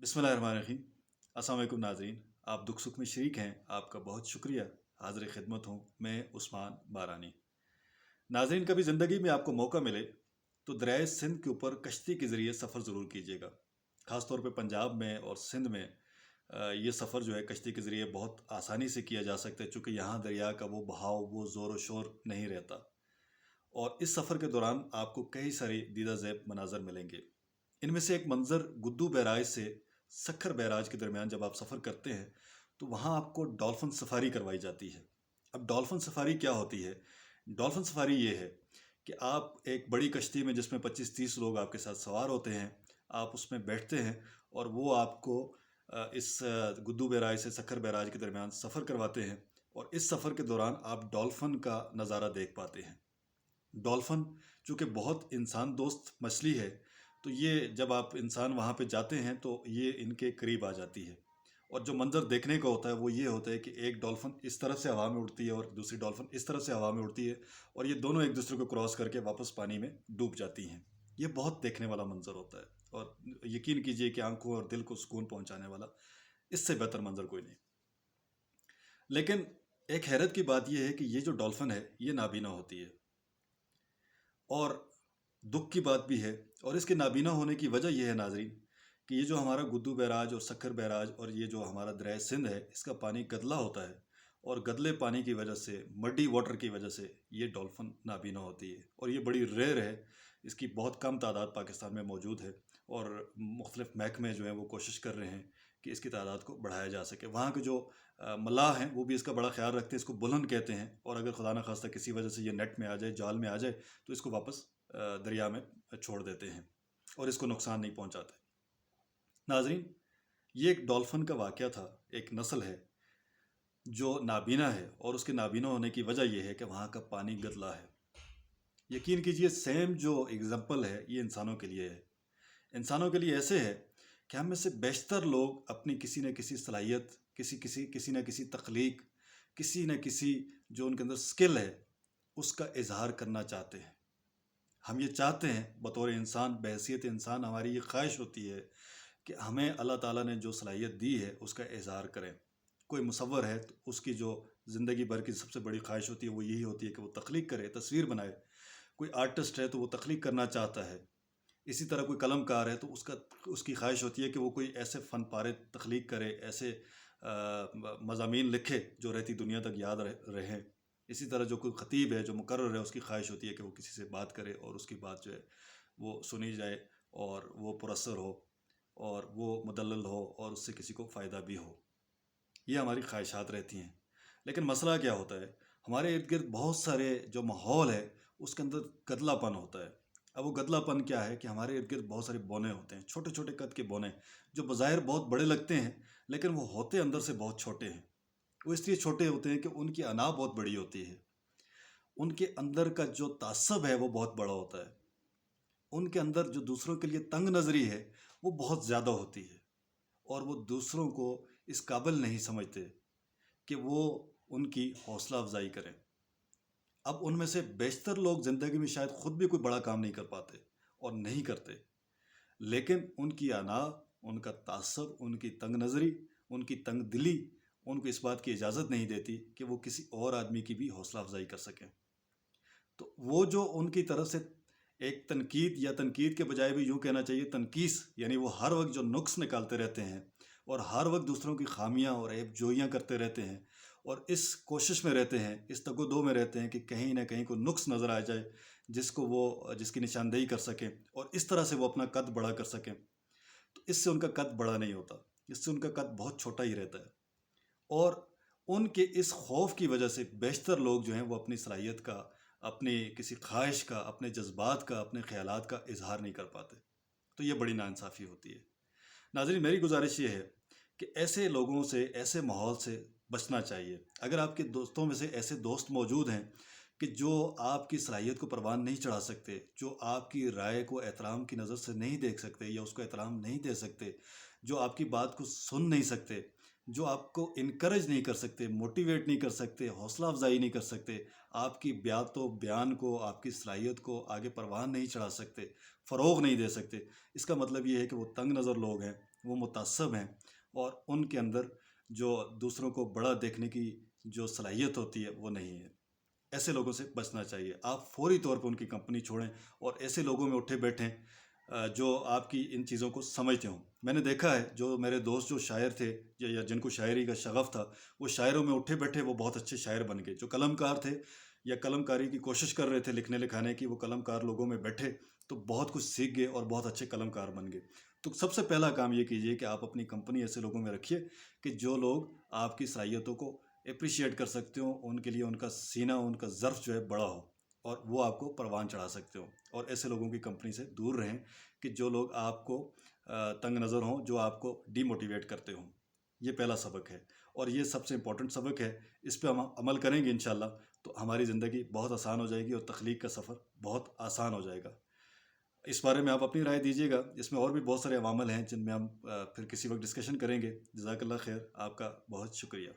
बिस्मिल्लाहिर्रहमानिर्रहीम। अस्सलाम वालेकुम नाज़रीन, आप दुख सुख में शरीक हैं, आपका बहुत शुक्रिया। हाज़िर खिदमत हूँ मैं उस्मान बारानी। नाज़रीन, कभी ज़िंदगी में आपको मौका मिले तो दरियाए सिंध के ऊपर कश्ती के ज़रिए सफ़र ज़रूर कीजिएगा। ख़ास तौर पे पंजाब में और सिंध में ये सफ़र जो है कश्ती के ज़रिए बहुत आसानी से किया जा सकता है, चूँकि यहाँ दरिया का वो बहाव, वो ज़ोर व शोर नहीं रहता। और इस सफ़र के दौरान आपको कई सारे दीदा ज़ैब मनाज़र मिलेंगे। इनमें से एक मंज़र गुद्दू बैराज से सक्खर बैराज के दरमियान जब आप सफ़र करते हैं तो वहाँ आपको डॉल्फिन सफारी करवाई जाती है। अब डॉल्फिन सफारी क्या होती है? डॉल्फिन सफारी ये है कि आप एक बड़ी कश्ती में, जिसमें 25-30 लोग आपके साथ सवार होते हैं, आप उसमें बैठते हैं और वो आपको इस गुद्दू बैराज से सक्खर बैराज के दरमियान सफ़र करवाते हैं। और इस सफ़र के दौरान आप डॉल्फिन का नज़ारा देख पाते हैं। डॉल्फिन चूँकि बहुत इंसान दोस्त मछली है, तो ये जब आप इंसान वहाँ पे जाते हैं तो ये इनके करीब आ जाती है। और जो मंज़र देखने का होता है वो ये होता है कि एक डॉल्फिन इस तरफ से हवा में उड़ती है और दूसरी डॉल्फिन इस तरफ से हवा में उड़ती है, और ये दोनों एक दूसरे को क्रॉस करके वापस पानी में डूब जाती हैं। ये बहुत देखने वाला मंज़र होता है, और यकीन कीजिए कि आंखों और दिल को सुकून पहुँचाने वाला, इससे बेहतर मंज़र कोई नहीं। लेकिन एक हैरत की बात यह है कि ये जो डॉल्फिन है ये नाबीना होती है, और दुख की बात भी है। और इसके नाबीना होने की वजह यह है नाजरीन, कि ये जो हमारा गुद्दू बैराज और सक्खर बैराज और ये जो हमारा दरिया सिंध है, इसका पानी गदला होता है, और गदले पानी की वजह से, मड्डी वाटर की वजह से ये डॉल्फिन नाबीना होती है। और ये बड़ी रेयर है, इसकी बहुत कम तादाद पाकिस्तान में मौजूद है, और मुख्तलिफ महकमे जो हैं वो कोशिश कर रहे हैं कि इसकी तादाद को बढ़ाया जा सके। वहाँ के जो मल्लाह हैं वो भी इसका बड़ा ख्याल रखते हैं, इसको बुलंद कहते हैं, और अगर खुदा न खास्ता किसी वजह से ये नेट में आ जाए, जाल में आ जाए, तो इसको वापस दरिया में छोड़ देते हैं और इसको नुकसान नहीं पहुंचाते। नाजरीन, ये एक डॉल्फिन का वाक़या था। एक नस्ल है जो नाबीना है, और उसके नाबीना होने की वजह यह है कि वहाँ का पानी गदला है। यकीन कीजिए, सेम जो एग्जाम्पल है ये इंसानों के लिए है। इंसानों के लिए ऐसे है कि हम में से बेशतर लोग अपनी किसी न किसी सलाहियत, किसी न किसी तख्लीक, किसी न किसी जो उनके अंदर स्किल है, उसका इजहार करना चाहते हैं। हम ये चाहते हैं बतौर इंसान, बहैसियत इंसान, हमारी ये ख्वाहिश होती है कि हमें अल्लाह ताला ने जो सलाहियत दी है उसका इजहार करें। कोई मुसव्वर है तो उसकी जो ज़िंदगी भर की सबसे बड़ी ख्वाहिश होती है वो यही होती है कि वो तख्लीक करे, तस्वीर बनाए। कोई आर्टिस्ट है तो वो तख्लीक करना चाहता है। इसी तरह कोई कलमकार है तो उसकी ख्वाहिश होती है कि वो कोई ऐसे फ़न पारे तख्लीक करे, ऐसे मज़ामीन लिखे जो रहती दुनिया तक याद रहें। इसी तरह जो कोई ख़तीब है, जो मुकर्रर है, उसकी ख्वाहिश होती है कि वो किसी से बात करे और उसकी बात जो है वो सुनी जाए, और वो पुरअसर हो, और वो मुदल्लल हो, और उससे किसी को फ़ायदा भी हो। ये हमारी ख्वाहिशात रहती हैं। लेकिन मसला क्या होता है, हमारे इर्द गिर्द बहुत सारे जो माहौल है उसके अंदर गदलापन होता है। अब वो गदलापन क्या है कि हमारे इर्द गिर्द बहुत सारे बौने होते हैं, छोटे छोटे कद के बौने, जो बज़ाहिर बहुत बड़े लगते हैं, लेकिन वो होते अंदर से बहुत छोटे हैं। वो इसलिए छोटे होते हैं कि उनकी अना बहुत बड़ी होती है, उनके अंदर का जो तासब है वो बहुत बड़ा होता है, उनके अंदर जो दूसरों के लिए तंग नज़री है वो बहुत ज़्यादा होती है, और वो दूसरों को इस काबिल नहीं समझते कि वो उनकी हौसला अफजाई करें। अब उनमें से बेशतर लोग ज़िंदगी में शायद ख़ुद भी कोई बड़ा काम नहीं कर पाते और नहीं करते, लेकिन उनकी अना, उनका तासब, उनकी तंग नज़री, उनकी तंग दिली उनको इस बात की इजाज़त नहीं देती कि वो किसी और आदमी की भी हौसला अफजाई कर सकें। तो वो जो उनकी तरफ से एक तनकीद, या तनकीद के बजाय भी यूँ कहना चाहिए तनकीस, यानी वो हर वक्त जो नुक्स निकालते रहते हैं और हर वक्त दूसरों की खामियां और ऐब जोइयाँ करते रहते हैं, और इस कोशिश में रहते हैं, इस तगो-दो में रहते हैं कि कहीं ना कहीं कोई नुक्स नज़र आ जाए जिसकी निशानदेही कर सकें, और इस तरह से वो अपना कद बड़ा कर सकें। तो इससे उनका कद बड़ा नहीं होता, इससे उनका कद बहुत छोटा ही रहता है। और उनके इस खौफ की वजह से बेशतर लोग जो हैं वो अपनी सलाहियत का, अपनी किसी ख्वाहिश का, अपने जज्बात का, अपने ख्यालात का इजहार नहीं कर पाते। तो ये बड़ी नाइंसाफ़ी होती है। नाज़रीन, मेरी गुजारिश ये है कि ऐसे लोगों से, ऐसे माहौल से बचना चाहिए। अगर आपके दोस्तों में से ऐसे दोस्त मौजूद हैं कि जो आपकी सलाहियत को परवान नहीं चढ़ा सकते, जो आपकी राय को एहतराम की नज़र से नहीं देख सकते या उसको एहतराम नहीं दे सकते, जो आपकी बात को सुन नहीं सकते, जो आपको इनकरेज नहीं कर सकते, मोटिवेट नहीं कर सकते, हौसला अफजाई नहीं कर सकते, आपकी बातों बयान को, आपकी सलाहियत को आगे परवान नहीं चढ़ा सकते, फ़रोग़ नहीं दे सकते, इसका मतलब ये है कि वो तंग नज़र लोग हैं, وہ متعصب ہیں اور ان کے اندر جو دوسروں کو بڑا دیکھنے کی جو صلاحیت ہوتی ہے وہ نہیں ہے. ایسے لوگوں سے بچنا چاہیے. آپ فوری طور پہ ان کی کمپنی چھوڑیں اور ایسے لوگوں میں اٹھے بیٹھیں جو آپ کی ان چیزوں کو سمجھتے ہوں. میں نے دیکھا ہے جو میرے دوست جو شاعر تھے یا جن کو شاعری کا شغف تھا، وہ شاعروں میں اٹھے بیٹھے وہ بہت اچھے شاعر بن گئے. جو قلم کار تھے یا قلم کاری کی کوشش کر رہے تھے لکھنے لکھانے کی، وہ قلم کار لوگوں میں بیٹھے تو بہت کچھ سیکھ گئے اور بہت اچھے قلم کار بن گئے. تو سب سے پہلا کام یہ کیجئے کہ آپ اپنی کمپنی ایسے لوگوں میں رکھیے کہ جو لوگ آپ کی صلاحیتوں کو اپریشیٹ کر سکتے ہوں، ان کے لیے ان کا سینہ، ان کا ظرف جو ہے بڑا ہو اور وہ آپ کو پروان چڑھا سکتے ہوں. اور ایسے لوگوں کی کمپنی سے دور رہیں کہ جو لوگ آپ کو تنگ نظر ہوں، جو آپ کو ڈی موٹیویٹ کرتے ہوں. یہ پہلا سبق ہے اور یہ سب سے امپورٹنٹ سبق ہے. اس پہ ہم عمل کریں گے انشاءاللہ تو ہماری زندگی بہت آسان ہو جائے گی اور تخلیق کا سفر بہت آسان ہو جائے گا. اس بارے میں آپ اپنی رائے دیجیے گا. اس میں اور بھی بہت سارے عوامل ہیں جن میں ہم پھر کسی وقت ڈسکشن کریں گے. جزاک اللہ خیر. آپ کا بہت شکریہ.